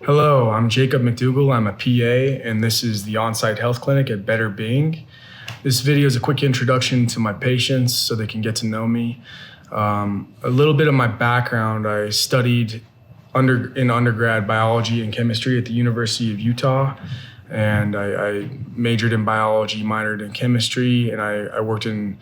Hello, I'm Jacob McDougall. I'm a PA, and this is the on-site health clinic at Better Being. This video is a quick introduction to my patients so they can get to know me. A little bit of my background: I studied in undergrad biology and chemistry at the University of Utah, and I majored in biology, minored in chemistry, and I worked in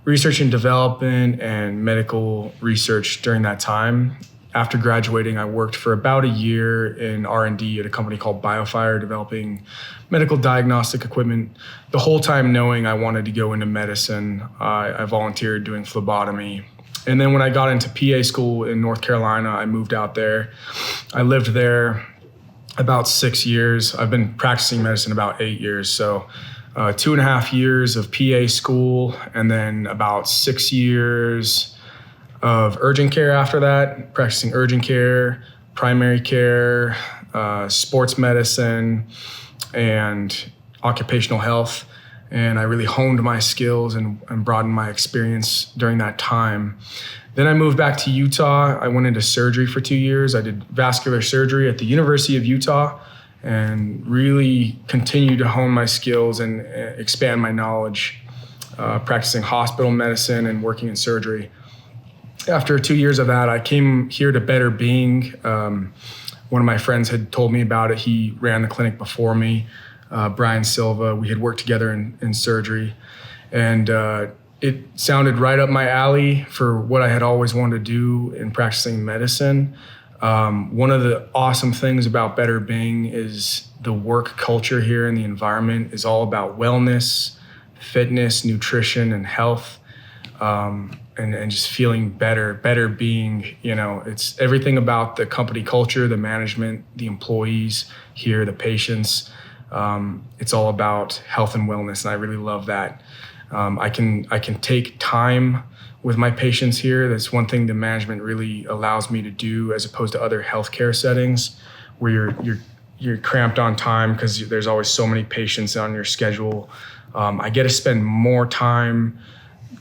research and development and medical research during that time. After graduating, I worked for about a year in R&D at a company called BioFire, developing medical diagnostic equipment. The whole time knowing I wanted to go into medicine, I volunteered doing phlebotomy. And then when I got into PA school in North Carolina, I moved out there. I lived there about 6 years. I've been practicing medicine about 8 years. So 2.5 years of PA school, and then about 6 years of urgent care after that, practicing urgent care, primary care, sports medicine, and occupational health. And I really honed my skills and broadened my experience during that time. Then I moved back to Utah. I went into surgery for 2 years. I did vascular surgery at the University of Utah and really continued to hone my skills and expand my knowledge, practicing hospital medicine and working in surgery. After 2 years of that, I came here to Better Being. One of my friends had told me about it. He ran the clinic before me, Brian Silva. We had worked together in surgery. And it sounded right up my alley for what I had always wanted to do in practicing medicine. One of the awesome things about Better Being is the work culture here, and the environment is all about wellness, fitness, nutrition, and health. And just feeling better being, it's everything about the company culture, the management, the employees here, the patients. It's all about health and wellness, and I really love that. I can take time with my patients here. That's one thing the management really allows me to do, as opposed to other healthcare settings where you're cramped on time because there's always so many patients on your schedule. I get to spend more time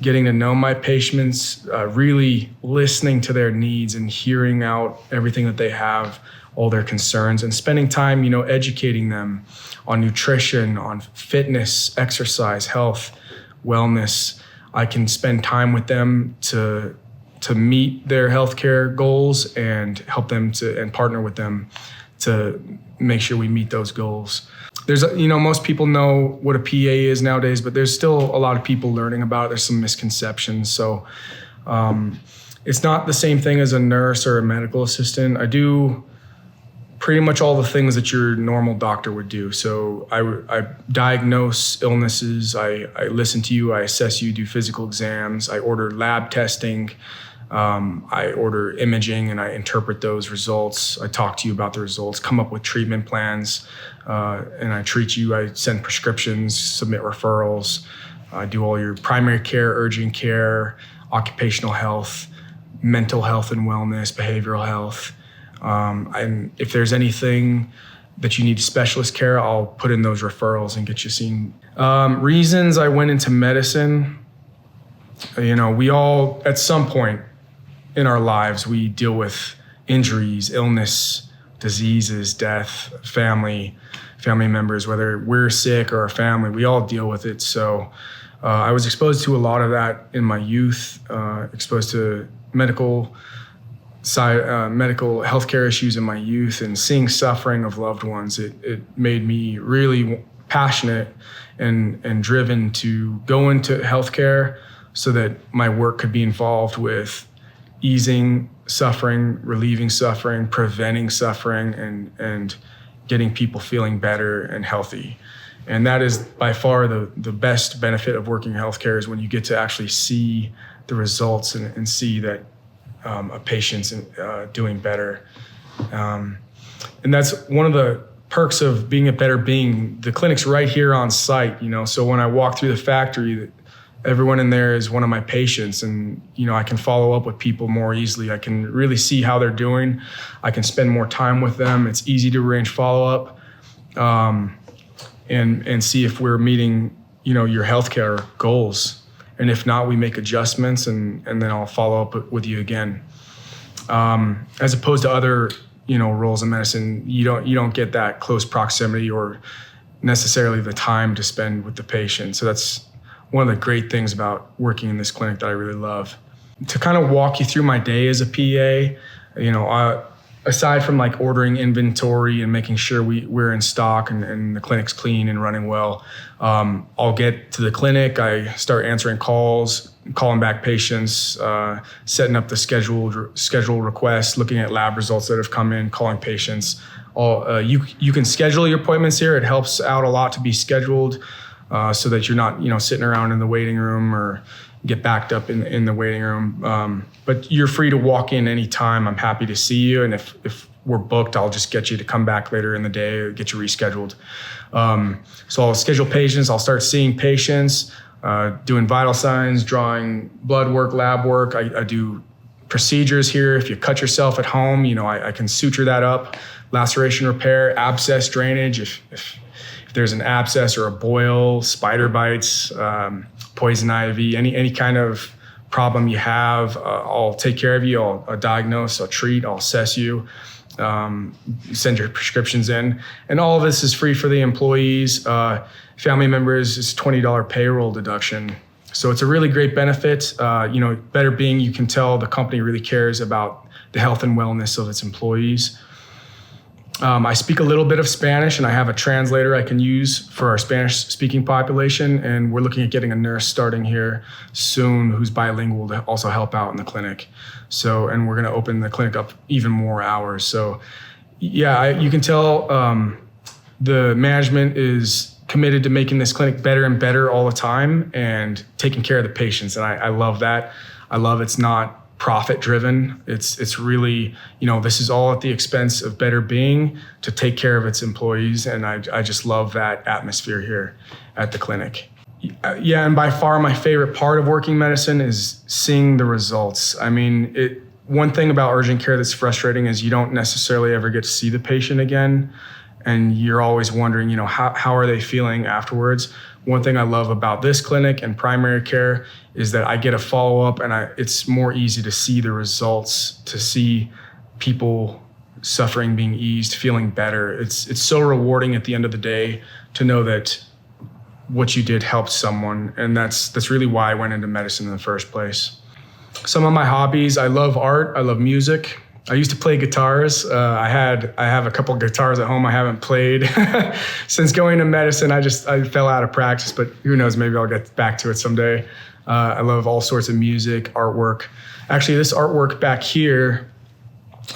getting to know my patients, really listening to their needs and hearing out everything that they have, all their concerns, and spending time, educating them on nutrition, on fitness, exercise, health, wellness. I can spend time with them to meet their healthcare goals and help them and partner with them to make sure we meet those goals. There's, most people know what a PA is nowadays, but there's still a lot of people learning about it. There's some misconceptions. So it's not the same thing as a nurse or a medical assistant. I do pretty much all the things that your normal doctor would do. So I diagnose illnesses, I listen to you, I assess you, do physical exams, I order lab testing, I order imaging, and I interpret those results. I talk to you about the results, come up with treatment plans, and I treat you. I send prescriptions, submit referrals. I do all your primary care, urgent care, occupational health, mental health and wellness, behavioral health. And if there's anything that you need specialist care, I'll put in those referrals and get you seen. Reasons I went into medicine, we all, at some point in our lives, we deal with injuries, illness, diseases, death, family members, whether we're sick or our family, we all deal with it. So I was exposed to a lot of that in my youth, exposed to medical healthcare issues in my youth, and seeing suffering of loved ones. It made me really passionate and driven to go into healthcare so that my work could be involved with easing suffering, relieving suffering, preventing suffering, and getting people feeling better and healthy. And that is by far the best benefit of working in healthcare, is when you get to actually see the results and see that a patient's doing better. And that's one of the perks of being a Better Being. The clinic's right here on site, so when I walk through the factory, everyone in there is one of my patients, and I can follow up with people more easily. I can really see how they're doing. I can spend more time with them. It's easy to arrange follow-up and see if we're meeting your healthcare goals. And if not, we make adjustments, and then I'll follow up with you again. As opposed to other roles in medicine, you don't get that close proximity or necessarily the time to spend with the patient. So that's one of the great things about working in this clinic that I really love. To kind of walk you through my day as a PA, aside from like ordering inventory and making sure we're in stock and the clinic's clean and running well, I'll get to the clinic. I start answering calls, calling back patients, setting up the schedule requests, looking at lab results that have come in, calling patients. You can schedule your appointments here. It helps out a lot to be scheduled so that you're not sitting around in the waiting room or get backed up in the waiting room. But you're free to walk in anytime. I'm happy to see you. And if we're booked, I'll just get you to come back later in the day or get you rescheduled. So I'll schedule patients. I'll start seeing patients, doing vital signs, drawing blood work, lab work. I do procedures here. If you cut yourself at home, I can suture that up. Laceration repair, abscess drainage. If there's an abscess or a boil, spider bites, poison ivy, any kind of problem you have, I'll take care of you. I'll diagnose, I'll treat, I'll assess you, send your prescriptions in. And all of this is free for the employees. Family members, it's $20 payroll deduction. So it's a really great benefit. Better Being, you can tell the company really cares about the health and wellness of its employees. I speak a little bit of Spanish, and I have a translator I can use for our Spanish-speaking population, and we're looking at getting a nurse starting here soon who's bilingual to also help out in the clinic. So, and we're going to open the clinic up even more hours. So, yeah, you can tell the management is committed to making this clinic better and better all the time and taking care of the patients, and I love that. I love it's not profit driven. It's really, this is all at the expense of Better Being to take care of its employees. And I just love that atmosphere here at the clinic. Yeah, and by far my favorite part of working medicine is seeing the results. I mean, one thing about urgent care that's frustrating is you don't necessarily ever get to see the patient again. And you're always wondering, how are they feeling afterwards? One thing I love about this clinic and primary care is that I get a follow-up and it's more easy to see the results, to see people suffering being eased, feeling better. It's so rewarding at the end of the day to know that what you did helped someone. And that's really why I went into medicine in the first place. Some of my hobbies, I love art, I love music. I used to play guitars. I have a couple of guitars at home I haven't played. Since going to medicine, I fell out of practice, but who knows, maybe I'll get back to it someday. I love all sorts of music, artwork. Actually, this artwork back here,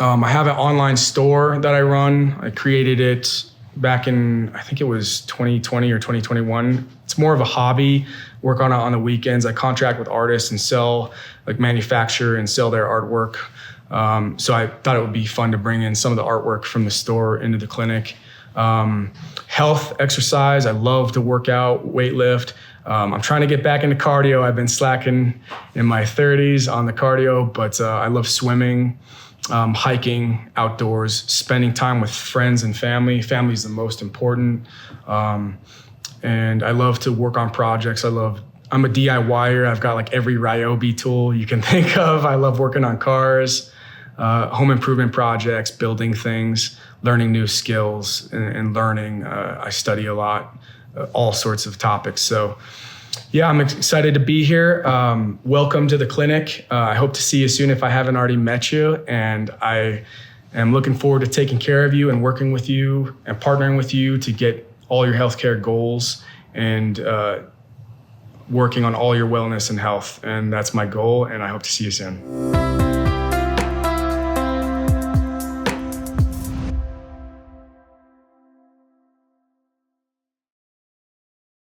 I have an online store that I run. I created it back in, I think it was 2020 or 2021. It's more of a hobby, work on it on the weekends. I contract with artists and manufacture and sell their artwork. So I thought it would be fun to bring in some of the artwork from the store into the clinic. Health, exercise, I love to work out, weight lift. I'm trying to get back into cardio. I've been slacking in my 30s on the cardio, but I love swimming, hiking, outdoors, spending time with friends and family. Family is the most important. And I love to work on projects. I'm a DIYer. I've got every Ryobi tool you can think of. I love working on cars, home improvement projects, building things, learning new skills, and learning. I study a lot, all sorts of topics. So yeah, I'm excited to be here. Welcome to the clinic. I hope to see you soon if I haven't already met you. And I am looking forward to taking care of you and working with you and partnering with you to get all your healthcare goals and working on all your wellness and health. And that's my goal, and I hope to see you soon.